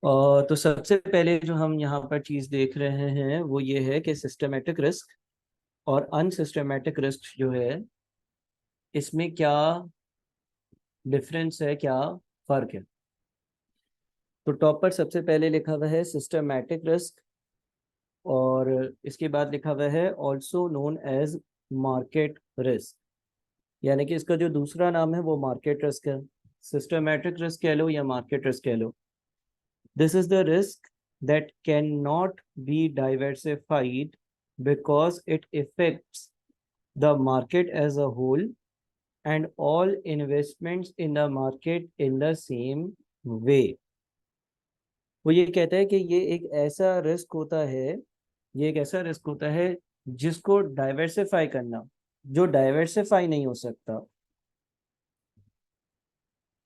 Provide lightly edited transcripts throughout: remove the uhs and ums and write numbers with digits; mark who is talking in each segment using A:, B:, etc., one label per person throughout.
A: तो सबसे पहले जो हम यहाँ पर चीज़ देख रहे हैं वो ये है कि सिस्टमेटिक रिस्क और अनसिस्टमेटिक रिस्क जो है इसमें क्या डिफरेंस है, क्या फ़र्क है। तो टॉप पर सबसे पहले लिखा हुआ है सिस्टमेटिक रिस्क, और इसके बाद लिखा हुआ है also known as market risk. यानी कि इसका जो दूसरा नाम है वो मार्केट रिस्क है। सिस्टमेटिक रिस्क कह लो या मार्केट रिस्क कह लो, this is the risk that cannot be diversified because it affects the market as a whole and all investments in the market in the same way। वो ये कहता है कि ये एक ऐसा रिस्क होता है, ये एक ऐसा रिस्क होता है जिसको डाइवर्सिफाई करना, जो डाइवर्सिफाई नहीं हो सकता,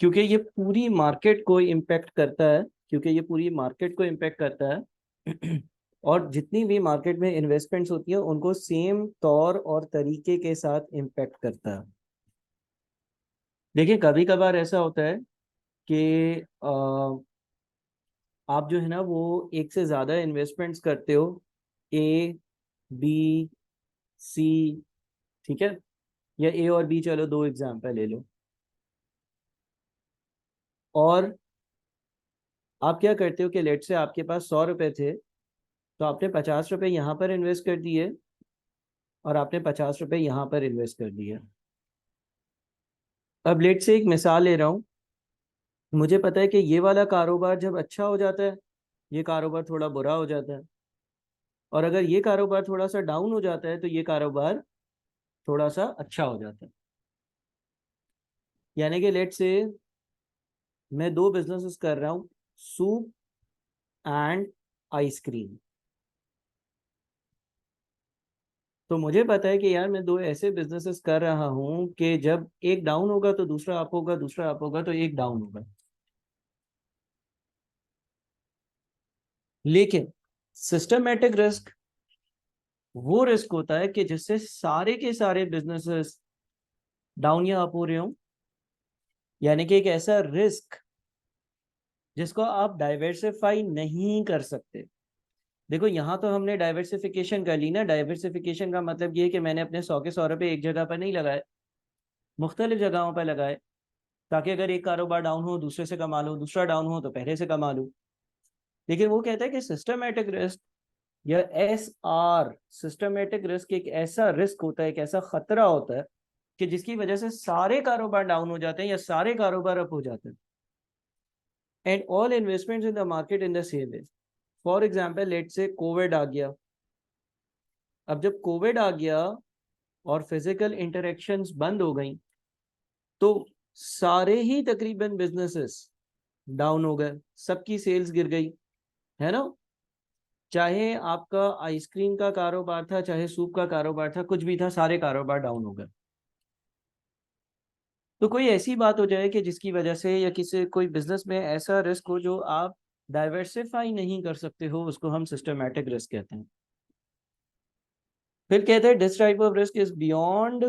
A: क्योंकि ये पूरी मार्केट को इम्पेक्ट करता है, क्योंकि ये पूरी मार्केट को इम्पेक्ट करता है। और जितनी भी मार्केट में इन्वेस्टमेंट्स होती हैं उनको सेम तौर और तरीके के साथ इम्पेक्ट करता है। देखिए कभी कभार ऐसा होता है कि आप जो है ना वो एक से ज़्यादा इन्वेस्टमेंट्स करते हो, ए, बी, सी, ठीक है, या ए और बी, चलो दो एग्जाम्पल ले लो। और आप क्या करते हो कि लेट से आपके पास 100 रुपए थे, तो आपने 50 रुपए यहाँ पर इन्वेस्ट कर दिए और आपने 50 रुपए यहाँ पर इन्वेस्ट कर दिए। अब लेट से एक मिसाल ले रहा हूँ, मुझे पता है कि ये वाला कारोबार जब अच्छा हो जाता है, ये कारोबार थोड़ा बुरा हो जाता है, और अगर ये कारोबार थोड़ा सा डाउन हो जाता है तो ये कारोबार थोड़ा सा अच्छा हो जाता है। यानी कि लेट से मैं दो बिजनेसेस कर रहा हूँ, सूप एंड आइसक्रीम। तो मुझे पता है कि यार मैं दो ऐसे बिजनेसेस कर रहा हूँ कि जब एक डाउन होगा तो दूसरा अप होगा, दूसरा अप होगा तो एक डाउन होगा। लेकिन सिस्टमेटिक रिस्क वो रिस्क होता है कि जिससे सारे के सारे बिजनेसेस डाउन या अप हो रहे हो। यानी कि एक ऐसा रिस्क जिसको आप डाइवर्सिफाई नहीं कर सकते। देखो यहाँ तो हमने डाइवर्सिफिकेशन कर ली ना। डाइवर्सिफिकेशन का मतलब ये है कि मैंने अपने 100 के 100 रुपए एक जगह पर नहीं लगाए, मुख्तलिफ जगहों पर लगाए, ताकि अगर एक कारोबार डाउन हो दूसरे से कमा लो, दूसरा डाउन हो तो पहले से कमा लो। लेकिन वो कहता है कि सिस्टमेटिक रिस्क या SR, सिस्टमेटिक रिस्क एक ऐसा रिस्क होता है, एक ऐसा खतरा होता है कि जिसकी वजह से सारे कारोबार डाउन हो जाते हैं या सारे कारोबार अप हो जाते हैं, and all investments in the market in the same way. For example let say Covid आ गया। अब जब कोविड आ गया और फिजिकल इंटरेक्शंस बंद हो गई, तो सारे ही तकरीबन बिजनेसेस डाउन हो गए, सबकी सेल्स गिर गई, है ना। चाहे आपका आइसक्रीम का कारोबार था, चाहे सूप का कारोबार था, कुछ भी था, सारे कारोबार डाउन हो गए। तो कोई ऐसी बात हो जाए कि जिसकी वजह से या किसी कोई बिजनेस में ऐसा रिस्क हो जो आप डाइवर्सिफाई नहीं कर सकते हो, उसको हम सिस्टमैटिक रिस्क कहते हैं। फिर कहते हैं this type of risk is beyond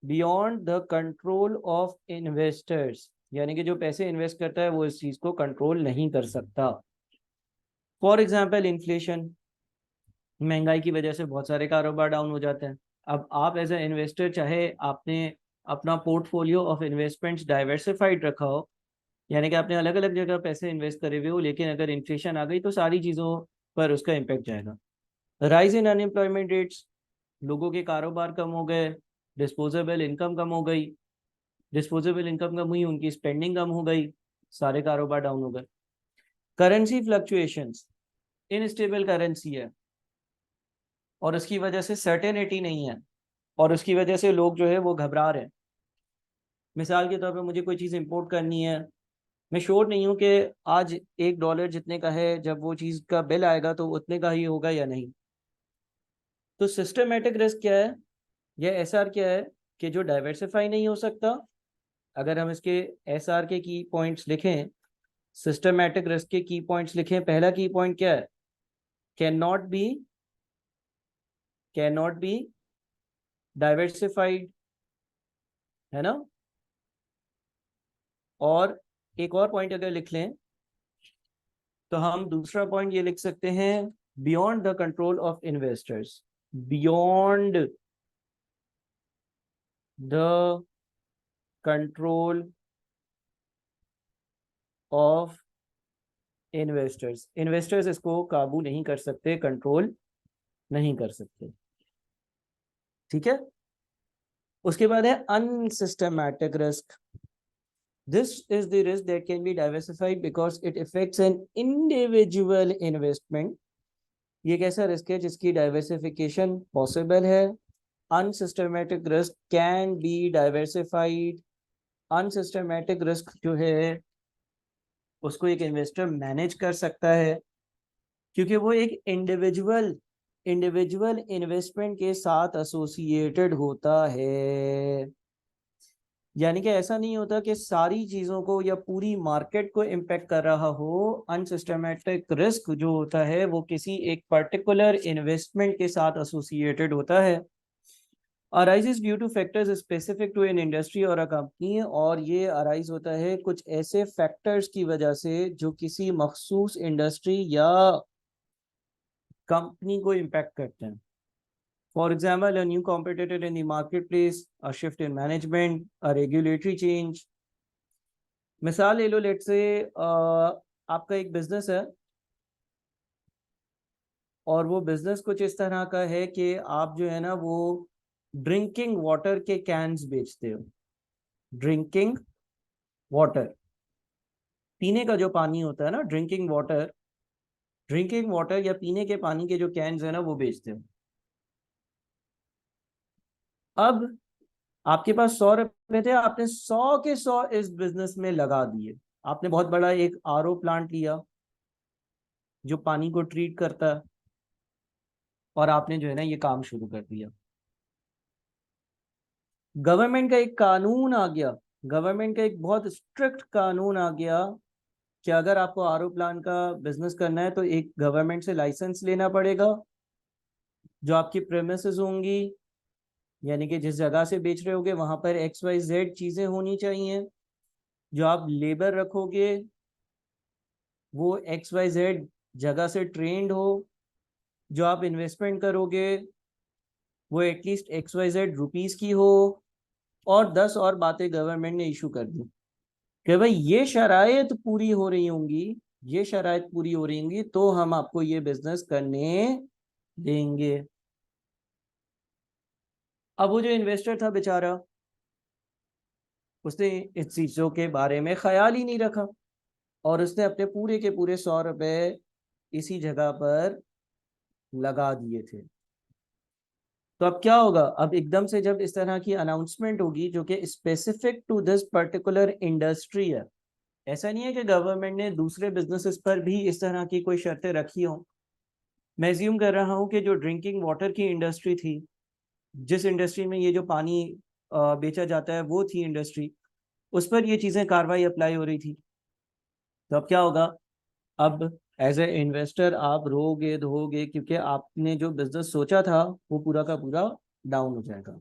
A: beyond the control of investors. यानी कि जो पैसे इन्वेस्ट करता है वो इस चीज को कंट्रोल नहीं कर सकता। फॉर एग्जाम्पल इन्फ्लेशन, महंगाई की वजह से बहुत सारे कारोबार डाउन हो जाते हैं। अब आप एज ए इन्वेस्टर, चाहे आपने अपना पोर्टफोलियो ऑफ इन्वेस्टमेंट्स डाइवर्सिफाइड रखा हो, यानी कि आपने अलग अलग जगह पैसे इन्वेस्ट करे हुए हो, लेकिन अगर इन्फ्लेशन आ गई तो सारी चीज़ों पर उसका इम्पेक्ट जाएगा। राइज इन अनएम्प्लॉयमेंट रेट्स, लोगों के कारोबार कम हो गए, डिस्पोजेबल इनकम कम हो गई, डिस्पोजेबल इनकम कम हुई, उनकी स्पेंडिंग कम हो गई, सारे कारोबार डाउन हो गए। करेंसी फ्लक्चुएशंस, इनस्टेबल करेंसी है और उसकी वजह से सर्टेनिटी नहीं है, और उसकी वजह से लोग जो है वो घबरा रहे हैं। मिसाल के तौर पे मुझे कोई चीज़ इंपोर्ट करनी है, मैं श्योर नहीं हूँ कि आज $1 जितने का है, जब वो चीज़ का बिल आएगा तो उतने का ही होगा या नहीं। तो सिस्टमेटिक रिस्क क्या है, या SR क्या है, कि जो डाइवर्सिफाई नहीं हो सकता। अगर हम इसके SR के की पॉइंट्स लिखें, सिस्टमेटिक रिस्क के की पॉइंट्स लिखें, पहला की पॉइंट क्या है, can not be, can not be diversified, है ना। और एक और पॉइंट अगर लिख लें, तो हम दूसरा पॉइंट ये लिख सकते हैं, beyond the control of investors, beyond the control of investors. Investors इसको काबू नहीं कर सकते, कंट्रोल नहीं कर सकते। ठीक है। उसके बाद है unsystematic risk. This is the risk that can be diversified because it affects an individual investment. ये एक ऐसा रिस्क है जिसकी डाइवर्सिफिकेशन पॉसिबल है। Unsystematic risk can be diversified. Unsystematic risk जो है उसको एक इन्वेस्टर मैनेज कर सकता है, क्योंकि वो एक इंडिविजुअल इन्वेस्टमेंट के साथ एसोसिएटेड होता है। यानी कि ऐसा नहीं होता कि सारी चीजों को या पूरी मार्केट को इम्पेक्ट कर रहा हो। अनसिस्टमेटिक रिस्क जो होता है वो किसी एक पर्टिकुलर इन्वेस्टमेंट के साथ एसोसिएटेड होता है। Arises due to factors specific to an industry और अ कंपनी, और ये अराइज होता है कुछ ऐसे फैक्टर्स की वजह से जो किसी मखसूस इंडस्ट्री या कंपनी को इम्पेक्ट करते हैं। For example, a new competitor in the marketplace, a shift in management, a regulatory change. मिसाल ले लो, लेट से आपका एक बिजनेस है और वो बिजनेस कुछ इस तरह का है कि आप जो है ना वो ड्रिंकिंग वाटर के कैंस बेचते हो। ड्रिंकिंग वाटर, पीने का जो पानी होता है ना, ड्रिंकिंग वाटर या पीने के पानी के जो कैंस है ना वो बेचते हो। अब आपके पास 100 रुपए थे, आपने 100 के 100 इस बिजनेस में लगा दिए। आपने बहुत बड़ा एक आरओ प्लांट लिया जो पानी को ट्रीट करता है, और आपने जो है ना ये काम शुरू कर दिया। गवर्नमेंट का एक कानून आ गया, गवर्नमेंट का एक बहुत स्ट्रिक्ट कानून आ गया कि अगर आपको आरओ प्लांट का बिजनेस करना है तो एक गवर्नमेंट से लाइसेंस लेना पड़ेगा। जो आपकी प्रेमिसेस होंगी, यानी कि जिस जगह से बेच रहे होगे वहां पर XYZ चीजें होनी चाहिए। जो आप लेबर रखोगे वो XYZ जगह से ट्रेंड हो। जो आप इन्वेस्टमेंट करोगे वो एटलीस्ट XYZ रुपीस की हो। और 10 और बातें गवर्नमेंट ने इशू कर दी कि भाई ये शराइत पूरी हो रही होंगी, ये शराइत पूरी हो रही होंगी तो हम आपको ये बिजनेस करने देंगे। अब वो जो इन्वेस्टर था बेचारा, उसने इस चीजों के बारे में ख्याल ही नहीं रखा और उसने अपने पूरे के पूरे 100 रुपए इसी जगह पर लगा दिए थे। तो अब क्या होगा, अब एकदम से जब इस तरह की अनाउंसमेंट होगी जो कि specific to this particular industry है, ऐसा नहीं है कि गवर्नमेंट ने दूसरे बिजनेसेस पर भी इस तरह की कोई शर्तें रखी हो। मैं एज्यूम कर रहा हूँ कि जो ड्रिंकिंग वाटर की इंडस्ट्री थी, जिस इंडस्ट्री में ये जो पानी बेचा जाता है वो थी इंडस्ट्री, उस पर ये चीज़ें कार्रवाई अप्लाई हो रही थी। तो अब क्या होगा, अब एज ए इन्वेस्टर आप रोगे धोगे, क्योंकि आपने जो बिजनेस सोचा था वो पूरा का पूरा डाउन हो जाएगा।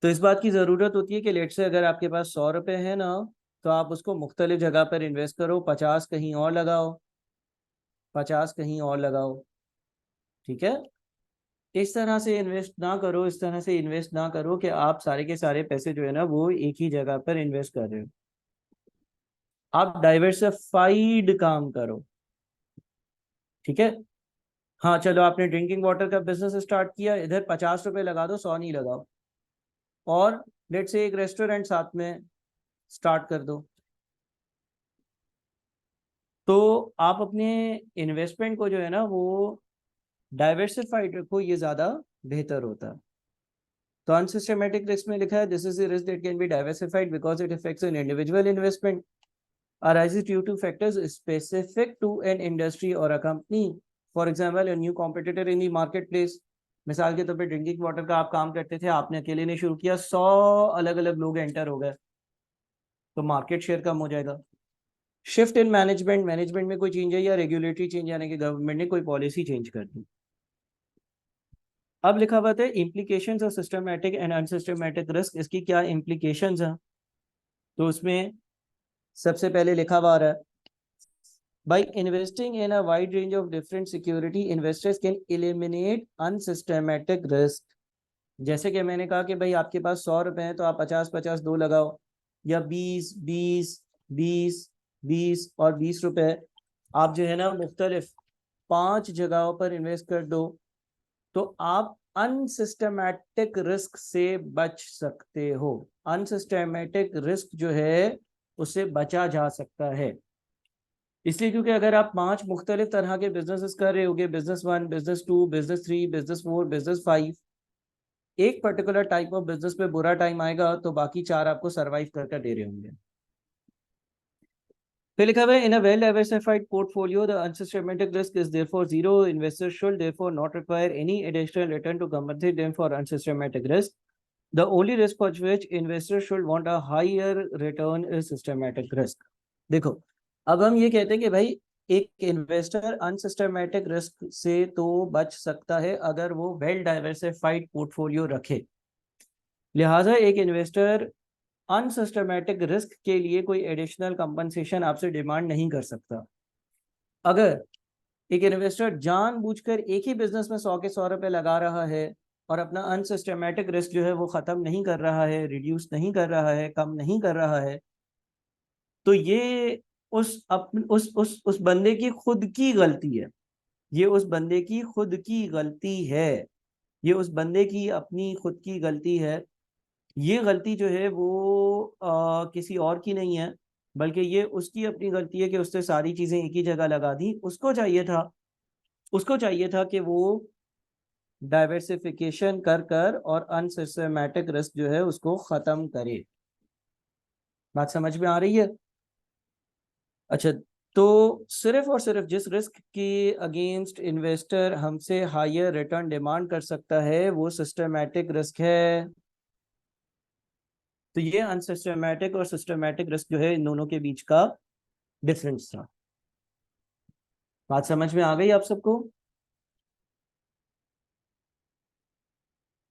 A: तो इस बात की ज़रूरत होती है कि लेट से अगर आपके पास 100 रुपए है ना, तो आप उसको मुख्तलिफ जगह पर इन्वेस्ट करो। 50 कहीं और लगाओ, 50 कहीं और लगाओ। ठीक है। इस तरह से इन्वेस्ट ना करो, इस तरह से इन्वेस्ट ना करो कि आप सारे के सारे पैसे जो है ना वो एक ही जगह पर इन्वेस्ट कर रहे हो। आप डाइवर्सिफाइड काम करो। ठीक है। हाँ चलो, आपने ड्रिंकिंग वाटर का बिजनेस स्टार्ट किया, इधर 50 रुपए लगा दो, 100 नहीं लगाओ। और लेट से एक रेस्टोरेंट साथ में स्टार्ट कर दो। तो आप अपने इन्वेस्टमेंट को जो है ना वो डाइवर्सिफाइड रखो, ये ज्यादा बेहतर होता है। तो अनसिस्टमेटिक रिस्क में लिखा है, this is the risk that can be diversified because it affects an individual investment, arises due to factors specific to an industry or a company. For example, a new competitor in the marketplace. मिसाल के तौर पे drinking water का आप काम करते थे, आपने अकेले ने शुरू किया, 100 अलग अलग लोग एंटर हो गए, तो मार्केट शेयर कम हो जाएगा। शिफ्ट इन मैनेजमेंट, मैनेजमेंट में कोई चेंज है या रेगुलेटरी चेंज, यानी कि गवर्नमेंट ने कोई पॉलिसी चेंज कर दी। अब लिखा हुआ है implications of systematic and unsystematic risk, इसकी क्या इम्प्लीकेशंस हैं। तो उसमें सबसे पहले लिखा हुआ है by investing in a wide range of different security, investors can eliminate unsystematic risk. जैसे कि मैंने कहा कि भाई आपके पास 100 रुपए हैं तो आप 50-50 दो लगाओ, या 20-20-20-20 और 20 रुपए आप जो है ना मुख्तलिफ 5 जगहों पर इन्वेस्ट कर दो, तो आप अनसिस्टमैटिक रिस्क से बच सकते हो। अनसिस्टमैटिक रिस्क जो है उससे बचा जा सकता है, इसलिए क्योंकि अगर आप 5 मुख्तलिफ तरह के बिजनेसेस कर रहे होगे, business 1, business 2, business 3, business 4, business 5, एक पर्टिकुलर टाइप ऑफ बिजनेस पे बुरा टाइम आएगा तो बाकी 4 आपको सरवाइव करके दे रहे होंगे। फिर लिखा हुआ है in a well diversified portfolio the unsystematic risk is therefore zero, investors should therefore not require any additional return to compensate them for unsystemattic risk. The only risk for which investors should want a higher return is systematic risk. देखो, अब हम ये कहते हैं कि भाई एक investor unsystematic risk से तो बच सकता है अगर वो वेल डाइवर्सिफाइड पोर्टफोलियो रखे। लिहाजा एक इन्वेस्टर अनसिस्टमैटिक रिस्क के लिए कोई एडिशनल कंपनसेशन आपसे डिमांड नहीं कर सकता। अगर एक इन्वेस्टर जानबूझकर एक ही बिजनेस में 100 के 100 रुपए लगा रहा है और अपना अनसिस्टमैटिक रिस्क जो है वो खत्म नहीं कर रहा है, रिड्यूस नहीं कर रहा है, कम नहीं कर रहा है, तो ये उस बंदे की खुद की गलती है। ये उस बंदे की खुद की गलती है। ये उस बंदे की अपनी खुद की गलती है। ये गलती जो है वो किसी और की नहीं है, बल्कि ये उसकी अपनी गलती है कि उसने सारी चीजें एक ही जगह लगा दी। उसको चाहिए था कि वो डाइवर्सिफिकेशन कर कर और अनसिस्टमैटिक रिस्क जो है उसको खत्म करे। बात समझ में आ रही है? अच्छा, तो सिर्फ और सिर्फ जिस रिस्क के अगेंस्ट इन्वेस्टर हमसे हायर रिटर्न डिमांड कर सकता है वो सिस्टमैटिक रिस्क है। तो ये अनसिस्टमैटिक और सिस्टमैटिक रिस्क जो है इन दोनों के बीच का डिफरेंस था। बात समझ में आ गई आप सबको?